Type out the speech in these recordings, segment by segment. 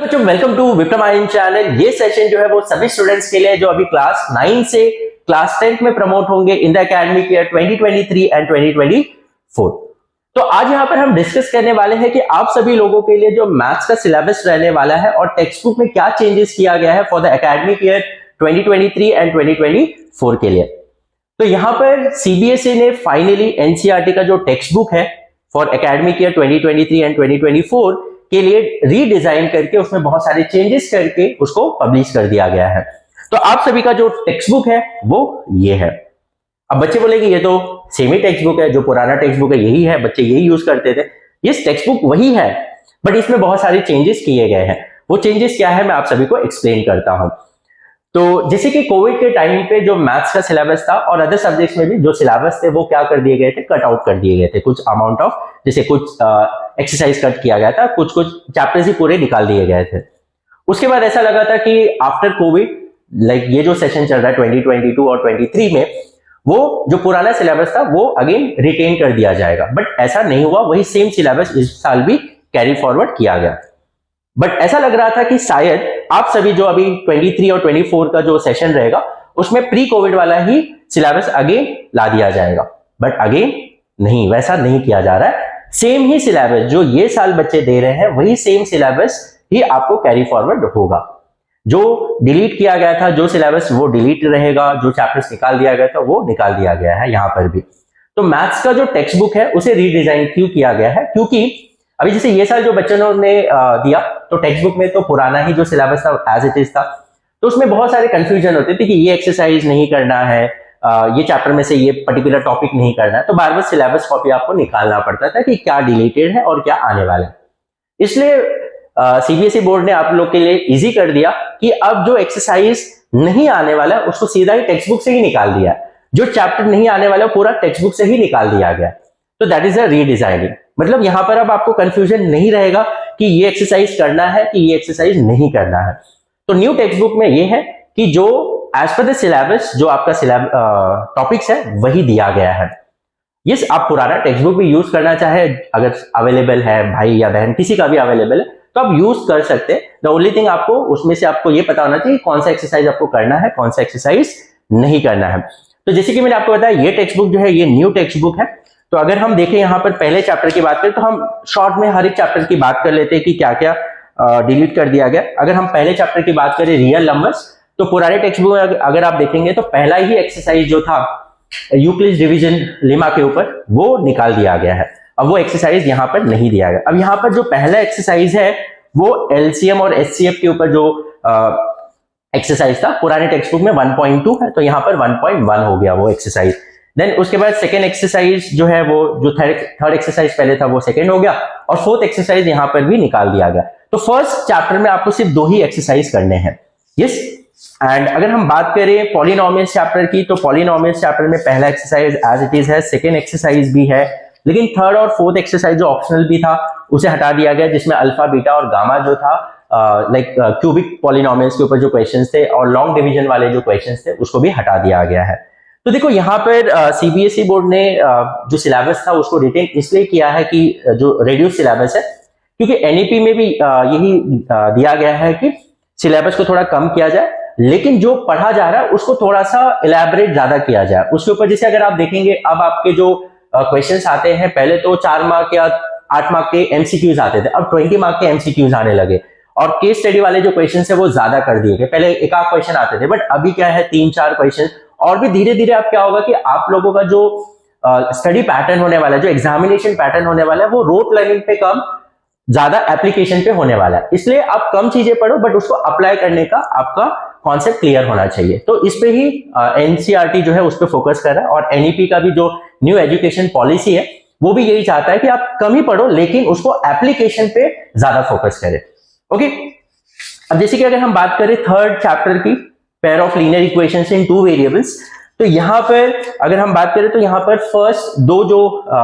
बच्चों welcome to विक्रमायन channel. ये session जो है वो सभी स्टूडेंट्स के लिए जो अभी क्लास 9 से क्लास 10 में प्रमोट होंगे in the academic year 2023 and 2024। तो आज यहाँ पर हम डिस्कस करने वाले हैं कि आप सभी लोगों के लिए जो मैथ्स का सिलेबस रहने वाला है और टेक्स्ट बुक में क्या चेंजेस किया गया है for the academic year 2023 and 2024 के लिए। तो यहाँ पर सीबीएसई ने फाइनली एनसीईआरटी का जो टेक्स्ट बुक है फॉर एकेडमिक ईयर 2023 एंड 2024 के लिए रीडिजाइन करके उसमें बहुत सारे चेंजेस करके उसको पब्लिश कर दिया गया है। तो आप सभी का जो टेक्स्ट बुक है वो ये है। अब बच्चे बोलेंगे ये तो सेम ही टेक्स्ट बुक है, जो पुराना टेक्स्ट बुक है यही है, बच्चे यही यूज करते थे। ये टेक्स्ट बुक वही है बट इसमें बहुत सारे चेंजेस किए गए हैं। वो चेंजेस क्या है मैं आप सभी को एक्सप्लेन करता हूं। तो जैसे कि कोविड के टाइम पे जो मैथ्स का सिलेबस था और अदर सब्जेक्ट्स में भी जो सिलेबस थे वो क्या कर दिए गए थे, कट आउट कर दिए गए थे। कुछ अमाउंट ऑफ जैसे कुछ एक्सरसाइज कट किया गया था, कुछ चैप्टर्स ही पूरे निकाल दिए गए थे। उसके बाद ऐसा लगा था कि आफ्टर कोविड लाइक ये जो सेशन चल रहा है 2022 और 23 में वो जो पुराना सिलेबस था वो अगेन रिटेन कर दिया जाएगा, बट ऐसा नहीं हुआ। वही सेम सिलेबस इस साल भी कैरी फॉरवर्ड किया गया। बट ऐसा लग रहा था कि शायद आप सभी जो अभी 23 और 24 का जो सेशन रहेगा उसमें प्री कोविड वाला ही सिलेबस अगेन ला दिया जाएगा, बट अगेन नहीं, वैसा नहीं किया जा रहा है। सेम ही सिलेबस जो ये साल बच्चे दे रहे हैं वही सेम सिलेबस ही आपको कैरी फॉरवर्ड होगा। जो डिलीट किया गया था जो सिलेबस वो डिलीट रहेगा, जो चैप्टर्स निकाल दिया गया था वो निकाल दिया गया है यहाँ पर भी। तो मैथ्स का जो टेक्स्ट बुक है उसे रीडिजाइन क्यों किया गया है, क्योंकि अभी जैसे ये साल जो बच्चों ने दिया तो टेक्स्ट बुक में तो पुराना ही जो सिलेबस था एज इट इज था, तो उसमें बहुत सारे कंफ्यूजन होते थे कि ये एक्सरसाइज नहीं करना है, ये चैप्टर में से ये पर्टिकुलर टॉपिक नहीं करना है। तो बार बार सिलेबस कॉपी आपको निकालना पड़ता था कि क्या डिलीटेड है और क्या आने वाला है। इसलिए सीबीएसई बोर्ड ने आप लोग के लिए इजी कर दिया कि अब जो एक्सरसाइज नहीं आने वाला है उसको सीधा ही टेक्स्ट बुक से ही निकाल दिया। जो चैप्टर नहीं आने वाला पूरा टेक्स्ट बुक से ही निकाल दिया गया। तो दैट इज अ रीडिजाइनिंग। मतलब यहां पर अब आपको कंफ्यूजन नहीं रहेगा कि ये एक्सरसाइज करना है कि ये एक्सरसाइज नहीं करना है। तो न्यू टेक्स्ट बुक में ये है कि जो एज पर द सिलेबस जो आपका टॉपिक्स है वही दिया गया है। यस, आप पुराना टेक्स्ट बुक भी यूज करना चाहे, अगर अवेलेबल है भाई या बहन किसी का भी अवेलेबल है तो आप यूज कर सकते हैं। द ओनली थिंग आपको उसमें से आपको ये पता होना चाहिए कौन सा एक्सरसाइज आपको करना है, कौन सा एक्सरसाइज नहीं करना है। तो जैसे कि मैंने आपको बताया ये टेक्स्ट बुक जो है ये न्यू टेक्स्ट बुक है। तो अगर हम देखें यहाँ पर पहले चैप्टर की बात करें तो हम शॉर्ट में हर एक चैप्टर की बात कर लेते हैं कि क्या क्या डिलीट कर दिया गया। अगर हम पहले चैप्टर की बात करें रियल नंबर्स, तो पुराने टेक्स्ट बुक में अगर आप देखेंगे तो पहला ही एक्सरसाइज जो था यूक्लिड डिवीजन लेमा के ऊपर वो निकाल दिया गया है। अब वो एक्सरसाइज यहाँ पर नहीं दिया गया। अब यहाँ पर जो पहला एक्सरसाइज है वो एलसीएम और एचसीएफ के ऊपर जो एक्सरसाइज था पुराने टेक्स्ट बुक में 1.2 है, तो यहाँ पर 1.1 हो गया वो एक्सरसाइज। देन उसके बाद सेकेंड एक्सरसाइज जो है वो जो थर्ड एक्सरसाइज पहले था वो सेकेंड हो गया और फोर्थ एक्सरसाइज यहाँ पर भी निकाल दिया गया। तो फर्स्ट चैप्टर में आपको सिर्फ 2 ही एक्सरसाइज करने हैं। यस, एंड अगर हम बात करें पॉलिनोमियल्स चैप्टर की तो पॉलिनोमियल्स चैप्टर में पहला एक्सरसाइज एज इट इज है, सेकेंड एक्सरसाइज भी है, लेकिन थर्ड और फोर्थ एक्सरसाइज जो ऑप्शनल भी था उसे हटा दिया गया, जिसमें अल्फा बीटा और गामा जो था लाइक क्यूबिक पॉलिनोमियल्स के ऊपर जो क्वेश्चंस थे और लॉन्ग डिवीजन वाले जो क्वेश्चंस थे उसको भी हटा दिया गया है। तो देखो यहाँ पर सीबीएसई बोर्ड ने जो सिलेबस था उसको रिटेन इसलिए किया है कि जो रेड्यूस सिलेबस है, क्योंकि एनईपी में भी यही दिया गया है कि सिलेबस को थोड़ा कम किया जाए, लेकिन जो पढ़ा जा रहा है उसको थोड़ा सा इलेबोरेट ज्यादा किया जाए उसके ऊपर। जैसे अगर आप देखेंगे अब आपके जो क्वेश्चंस आते हैं, पहले तो 4 मार्क या 8 मार्क के एमसीक्यूज आते थे, अब 20 मार्क के एमसीक्यूज आने लगे और केस स्टडी वाले जो क्वेश्चंस है वो ज्यादा कर दिए गए। पहले एक आध क्वेश्चन आते थे बट अभी क्या है 3-4 क्वेश्चन। और भी धीरे धीरे अब क्या होगा कि आप लोगों का जो स्टडी पैटर्न होने वाला है, जो एग्जामिनेशन पैटर्न होने वाला है वो रोट लर्निंग पे कम ज्यादा एप्लीकेशन पे होने वाला है। इसलिए आप कम चीजें पढ़ो बट उसको अप्लाई करने का आपका कॉन्सेप्ट क्लियर होना चाहिए। तो इस पे ही एनसीईआरटी जो है उस पर फोकस कर रहा है और एनईपी का भी जो न्यू एजुकेशन पॉलिसी है वो भी यही चाहता है कि आप कम ही पढ़ो लेकिन उसको एप्लीकेशन पे ज्यादा फोकस करें। ओके, अब जैसे कि अगर हम बात करें थर्ड चैप्टर की pair of linear equations in 2 variables, तो यहाँ पर अगर हम बात करें तो यहाँ पर फर्स्ट 2 जो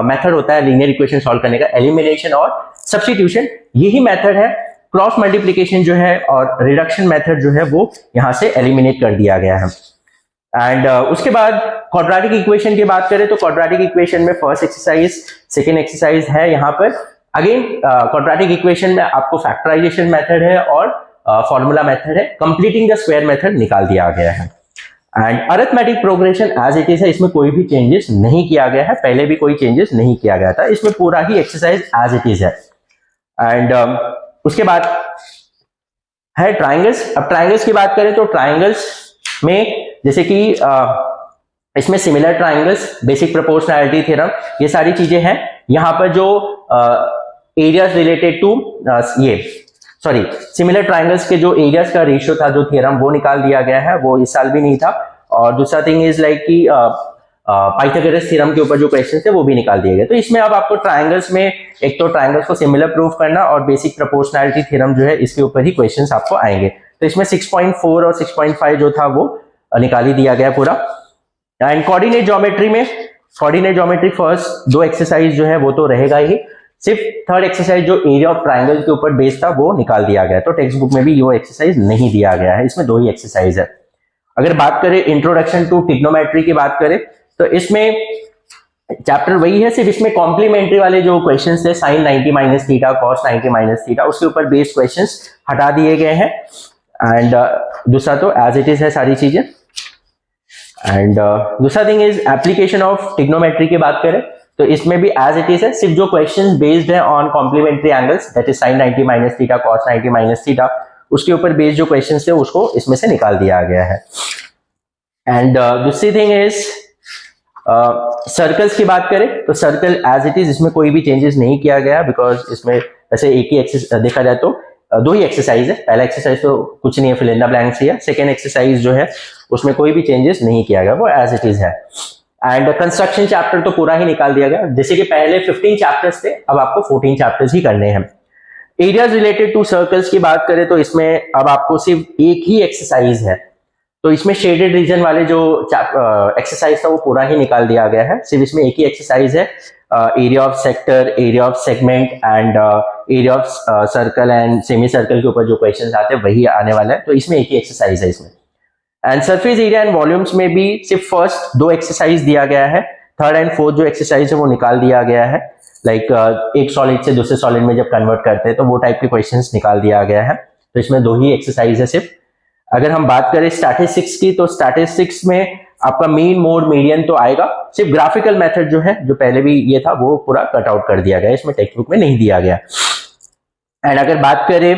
मेथड होता है लीनियर इक्वेशन सॉल्व करने का, एलिमिनेशन और सब्स्टिट्यूशन, यही मेथड है। क्रॉस मल्टीप्लिकेशन जो है और रिडक्शन मेथड जो है वो यहाँ से एलिमिनेट कर दिया गया है। एंड उसके बाद क्वाड्रेटिक इक्वेशन की बात करें तो क्वाड्रेटिक इक्वेशन में फर्स्ट एक्सरसाइज सेकेंड एक्सरसाइज है यहाँ पर अगेन क्वाड्रेटिक इक्वेशन में आपको फैक्टराइजेशन मेथड है और फॉर्मूला मेथड है, कंप्लीटिंग द स्क्वायर मेथड निकाल दिया गया है। And arithmetic progression as it is है, इसमें कोई भी चेंजेस नहीं किया गया है, पहले भी कोई चेंजेस नहीं किया गया था, इसमें पूरा ही एक्सरसाइज एज इट इज है। एंड उसके बाद है ट्राइंगल्स। अब ट्राइंगल्स की बात करें तो ट्राइंगल्स में जैसे कि इसमें similar triangles, basic proportionality theorem, ये सारी चीजें हैं। यहाँ पर जो areas related to similar triangles के जो एरियाज का रेशियो था, जो थ्योरम, वो निकाल दिया गया है, वो इस साल भी नहीं था। और दूसरा थिंग इज लाइक कि पाइथागोरस थ्योरम के ऊपर जो क्वेश्चन थे वो भी निकाल दिए गए। तो इसमें अब आपको ट्राइंगल्स में एक तो ट्राइंगल्स को सिमिलर प्रूव करना और बेसिक प्रोपोर्शनैलिटी थ्योरम जो है इसके ऊपर ही क्वेश्चंस आपको आएंगे। तो इसमें 6.4 और 6.5 जो था वो निकाल ही दिया गया पूरा। एंड कोऑर्डिनेट ज्योमेट्री में, कोऑर्डिनेट ज्योमेट्री फर्स्ट 2 एक्सरसाइज जो है वो तो रहेगा ही, सिर्फ थर्ड एक्सरसाइज जो एरिया ऑफ ट्राइंगल के ऊपर बेस्ड था वो निकाल दिया गया। तो टेक्स्ट बुक में भी वो एक्सरसाइज नहीं दिया गया है, इसमें 2 ही एक्सरसाइज है। अगर बात करें इंट्रोडक्शन टू ट्रिग्नोमेट्री की बात करें तो इसमें चैप्टर वही है, सिर्फ इसमें कॉम्प्लीमेंट्री वाले जो क्वेश्चंस थे sin 90 minus theta, cos 90 minus theta, उसके ऊपर बेस्ड क्वेश्चंस हटा दिए गए हैं। एंड दूसरा तो एज इट इज है सारी चीजें। एंड दूसरा thing is application of trigonometry की बात करें तो इसमें भी एज इट इज है, सिर्फ जो क्वेश्चंस बेस्ड है on complementary angles, that is sin 90 minus theta, cos 90 minus theta, उसके ऊपर बेस्ड जो क्वेश्चंस थे उसको इसमें से निकाल दिया गया है। एंड दूसरी थिंग इज सर्कल्स की बात करें तो सर्कल एज इट इज, इसमें कोई भी चेंजेस नहीं किया गया, बिकॉज इसमें वैसे एक ही एक्सरसाइज देखा जाए तो 2 ही एक्सरसाइज है। पहला एक्सरसाइज तो कुछ नहीं है, फिल इन द ब्लैंक्स ही है। सेकेंड एक्सरसाइज जो है उसमें कोई भी चेंजेस नहीं किया गया, वो एज इट इज है। एंड कंस्ट्रक्शन चैप्टर तो पूरा ही निकाल दिया गया, जैसे कि पहले 15 चैप्टर्स थे, अब आपको 14 चैप्टर्स ही करने हैं। एरियाज रिलेटेड टू सर्कल्स की बात करें तो इसमें अब आपको सिर्फ एक ही एक्सरसाइज है, तो इसमें शेडेड रीजन वाले जो एक्सरसाइज था वो पूरा ही निकाल दिया गया है, सिर्फ इसमें एक ही एक्सरसाइज है। Area of sector, area of segment and area of circle and semi circle के ऊपर जो क्वेश्चंस आते हैं वही आने वाला है, तो इसमें एक ही एक्सरसाइज है इसमें। And surface area and volumes में भी सिर्फ फर्स्ट 2 एक्सरसाइज दिया गया है, थर्ड एंड फोर्थ जो एक्सरसाइज है वो निकाल दिया गया है। लाइक एक सॉलिड से दूसरे सॉलिड में जब कन्वर्ट करते हैं तो वो टाइप के क्वेश्चंस निकाल दिया गया है, तो इसमें 2 ही एक्सरसाइज है सिर्फ। अगर हम बात करें स्टैटिस्टिक्स की तो स्टैटिस्टिक्स में आपका मीन, मोड, मीडियन तो आएगा, सिर्फ ग्राफिकल मेथड जो है, जो पहले भी ये था, वो पूरा कट आउट कर दिया गया, इसमें टेक्स्ट बुक में नहीं दिया गया। एंड अगर बात करें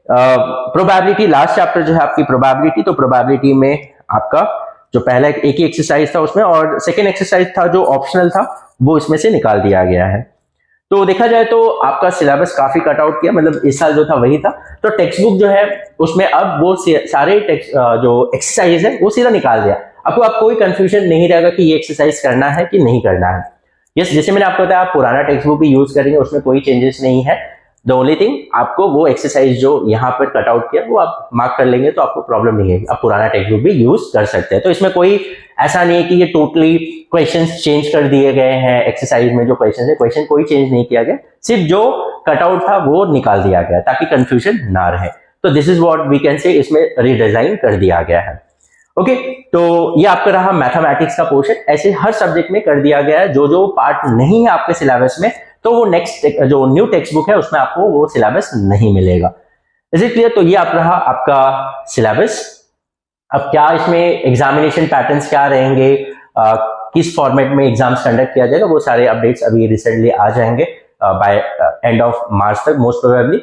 प्रोबेबिलिटी, लास्ट चैप्टर जो है आपकी प्रोबेबिलिटी, तो प्रोबेबिलिटी में आपका जो पहला एक ही एक्सरसाइज था उसमें, और सेकेंड एक्सरसाइज था जो ऑप्शनल था वो इसमें से निकाल दिया गया है। तो देखा जाए तो आपका सिलेबस काफी कट आउट किया, मतलब इस साल जो था वही था। तो टेक्स्ट बुक जो है उसमें अब वो सारे जो एक्सरसाइज है वो सीधा निकाल दिया, आपको अब कोई कंफ्यूजन नहीं रहेगा कि ये एक्सरसाइज करना है कि नहीं करना है। यस, जैसे मैंने आपको बताया, आप पुराना टेक्स्ट बुक भी यूज करेंगे, उसमें कोई चेंजेस नहीं है। द ओनली थिंग, आपको वो एक्सरसाइज जो यहाँ पर कट आउट किया वो आप मार्क कर लेंगे तो आपको प्रॉब्लम नहीं है, आप पुराना टेक्स्ट बुक भी यूज कर सकते हैं। तो इसमें कोई ऐसा नहीं है कि ये टोटली क्वेश्चंस चेंज कर दिए गए हैं, एक्सरसाइज में जो क्वेश्चन है, क्वेश्चन कोई चेंज नहीं किया गया, सिर्फ जो कटआउट था वो निकाल दिया गया ताकि कंफ्यूजन ना रहे। तो this is what we can say, इसमें रीडिजाइन कर दिया गया है। ओके, तो ये आपका रहा मैथमेटिक्स का पोर्शन। ऐसे हर सब्जेक्ट में कर दिया गया है, जो जो पार्ट नहीं है आपके सिलेबस में तो वो नेक्स्ट जो न्यू टेक्स्ट बुक है उसमें आपको वो सिलेबस नहीं मिलेगा। Is it clear? तो ये आप रहा आपका सिलेबस। अब क्या इसमें एग्जामिनेशन पैटर्न्स क्या रहेंगे, किस फॉर्मेट में एग्जाम्स कंडक्ट किया जाएगा, वो सारे अपडेट्स अभी रिसेंटली आ जाएंगे बाय एंड ऑफ मार्च तक मोस्ट प्रोबेबली।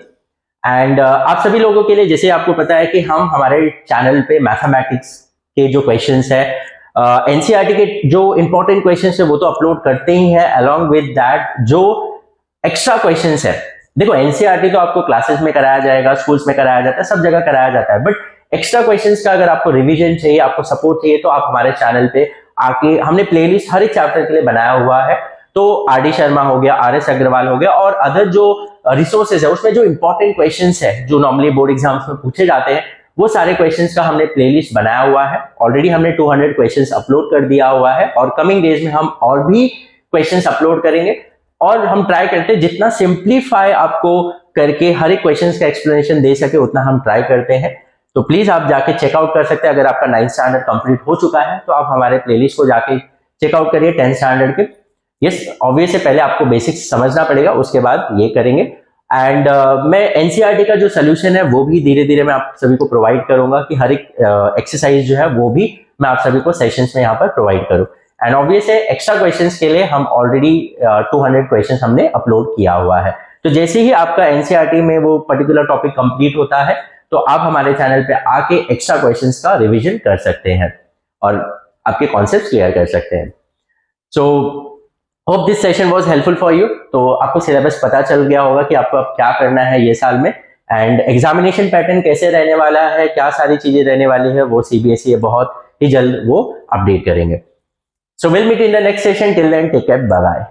एंड आप सभी लोगों के लिए, जैसे आपको पता है कि हम हमारे चैनल पे मैथमेटिक्स के जो क्वेश्चंस है, एनसीईआरटी के जो इंपॉर्टेंट क्वेश्चंस है वो तो अपलोड करते ही हैं, अलोंग विद दैट जो एक्स्ट्रा क्वेश्चंस है। देखो, एनसीईआरटी तो आपको क्लासेस में कराया जाएगा, स्कूल्स में कराया जाता है, सब जगह कराया जाता है, बट एक्स्ट्रा क्वेश्चंस का अगर आपको रिवीजन चाहिए, आपको सपोर्ट चाहिए, तो आप हमारे चैनल पे आके, हमने प्लेलिस्ट हर एक चैप्टर के लिए बनाया हुआ है। तो आरडी शर्मा हो गया, आरएस अग्रवाल हो गया, और अदर जो रिसोर्सेज है उसमें जो इंपॉर्टेंट क्वेश्चंस है जो नॉर्मली बोर्ड एग्जाम्स में पूछे जाते हैं, वो सारे क्वेश्चंस का हमने प्लेलिस्ट बनाया हुआ है। ऑलरेडी हमने 200 क्वेश्चंस अपलोड कर दिया हुआ है, और कमिंग डेज में हम और भी क्वेश्चंस अपलोड करेंगे, और हम ट्राई करते हैं जितना सिंप्लीफाई आपको करके हर एक क्वेश्चंस का एक्सप्लेनेशन दे सके उतना हम ट्राई करते हैं। तो प्लीज आप जाके चेकआउट कर सकते हैं। अगर आपका 9th स्टैंडर्ड कंप्लीट हो चुका है तो आप हमारे प्लेलिस्ट को जाके चेकआउट करिए 10th स्टैंडर्ड के। यस ऑब्वियस है, पहले आपको बेसिक्स समझना पड़ेगा, उसके बाद ये करेंगे। एंड मैं एनसीईआरटी का जो सोल्यूशन है वो भी धीरे धीरे मैं आप सभी को प्रोवाइड करूंगा कि हर एक एक्सरसाइज जो है वो भी मैं आप सभी को सेशंस में यहाँ पर प्रोवाइड करूँ। एंड ऑब्वियस है एक्स्ट्रा क्वेश्चंस के लिए हम ऑलरेडी 200 क्वेश्चंस हमने अपलोड किया हुआ है। तो जैसे ही आपका एनसीईआरटी में वो पर्टिकुलर टॉपिक कंप्लीट होता है तो आप हमारे चैनल पे आके एक्स्ट्रा क्वेश्चंस का रिवीजन कर सकते हैं और आपके कॉन्सेप्ट्स क्लियर कर सकते हैं। So hope this session was helpful for you. तो आपको सिलेबस पता चल गया होगा कि आपको अब क्या करना है ये साल में, एंड एग्जामिनेशन पैटर्न कैसे रहने वाला है, क्या सारी चीजें रहने वाली है, वो सीबीएसई बहुत ही जल्द वो अपडेट करेंगे। So will meet in the next session. Till then take care, bye bye.